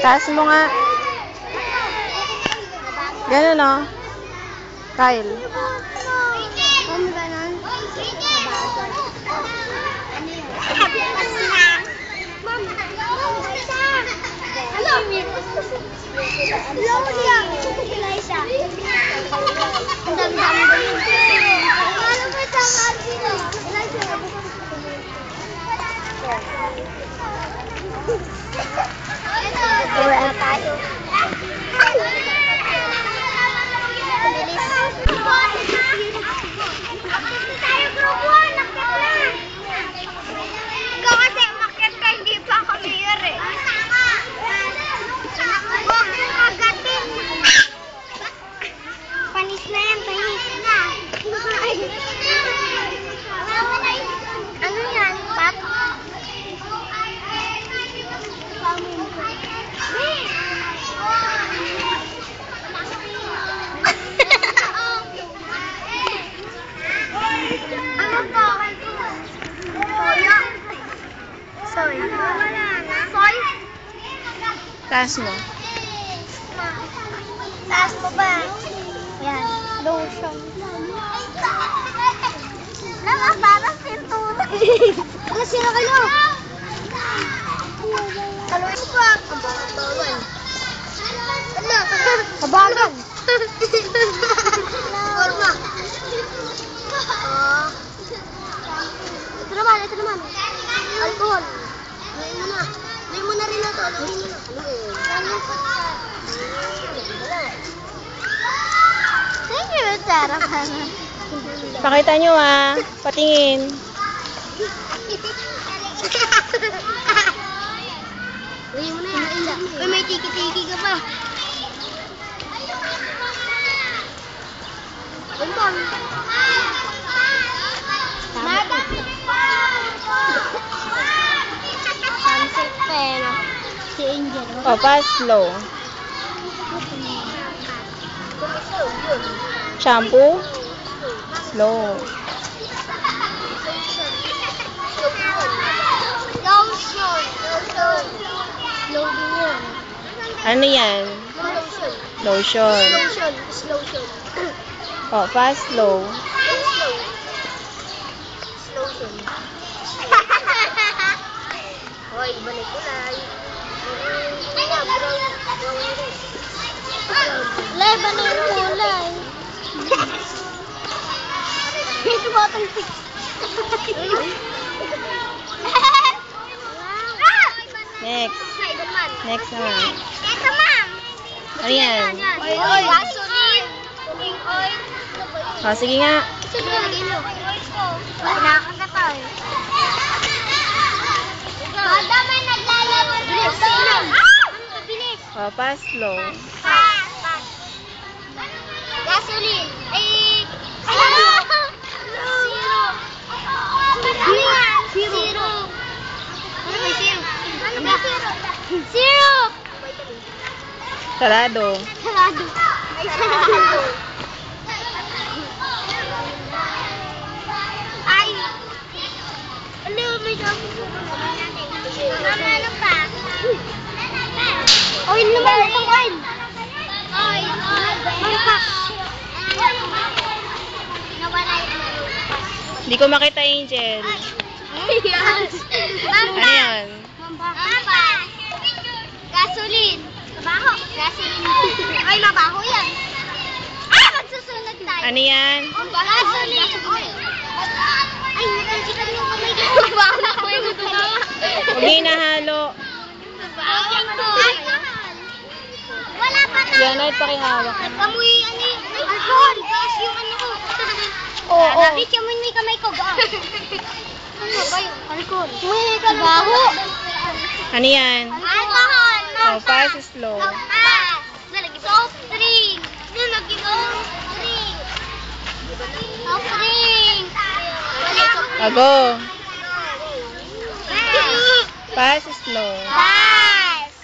Taas mo nga. Ganun o. Kyle. Ganon. Panis na yan, panis na. Ano yan? Pat? Ano to? Soya? Soy. Wala na. Soy? Taas mo. Taas mo ba? Yan. Lotion. Nama, parang pintura. Ano sila kayo? Kaluin pa. Kabagan. Ano? Kabagan. Forma. Ito naman, ito naman. Alcohol. Lain mo na. Lain mo na rin na ito. Lain mo na. Thank you, Sarah. Pakita nyo ah. Patingin. Lain mo na yan. Uy, may tiki-tiki ka pa. Umbang. Sunset pera. Si Angel. O, pass slow. Shampoo. Slow. Lotion. Lotion. Ano yan? Lotion. Lotion. Lotion. Lotion. O, fast slow. Lotion. Hoy, balik kulay. Leba na yung kulay. Ito ba itong fix? Next. Next naman. Ito, ma'am. Ano yan? Oil. Gasoline. Cooking oil. O, sige nga. Sige, lagay mo. Pinakanta tayo. Bada may naglalaro na. Bilis. O, pass slow. Pass. Gasoline. Zero. Ano may zero? Ano may zero? Syrup. Sarado. Sarado. Ay, sarado. Ay. Ano, may dami po. Ano pa? Oil naman. Itong oil. Oil. Oil pa. Nawala yung Hindi ko makita, Angel. Ano yan? Mamba. Gasoline. Mabaho. Gasoline. Ay, mabaho yan. Magsusunog tayo. Ano yan? Gasoline. Ay, nagkasikan yung kamay ko. Mabaho na kamay mo tumama. Huwag niyo inahalo. Wala pa na. Yan, ay pakihawak. Nagkamuy, ano yun? Alcohol. Gas yung ano ko. Oo. Bitch, amoy mo yung kamay ko. Ano ba yun? Alcohol. Uy, kabaho. Ano yan? Alcohol. O, pass slow. Soft drink. Nalagyan mo soft drink. Soft drink. Ago. Pass slow. Pass.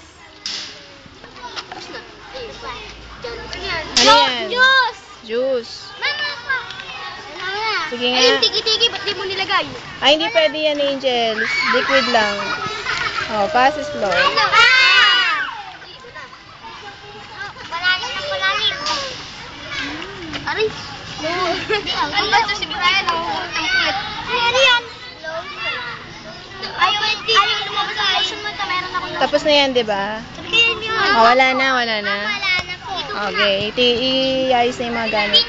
Ano yan? Juice. Juice. Mama pa. Sige nga. Ay, yung tiki-tiki, ba't di mo nilagay? Ay, hindi pwede yan, Angel. Liquid lang. O, pass slow. Ano? Aray. Ano ba ito si Brian? Ang kulit. Ano yan? Ayaw lumabas sa action mo ito. Meron ako na. Tapos na yan, di ba? Sabi kayo yun. Oh, wala na, wala na. Wala na po. Okay, iayos na yung mga gamit.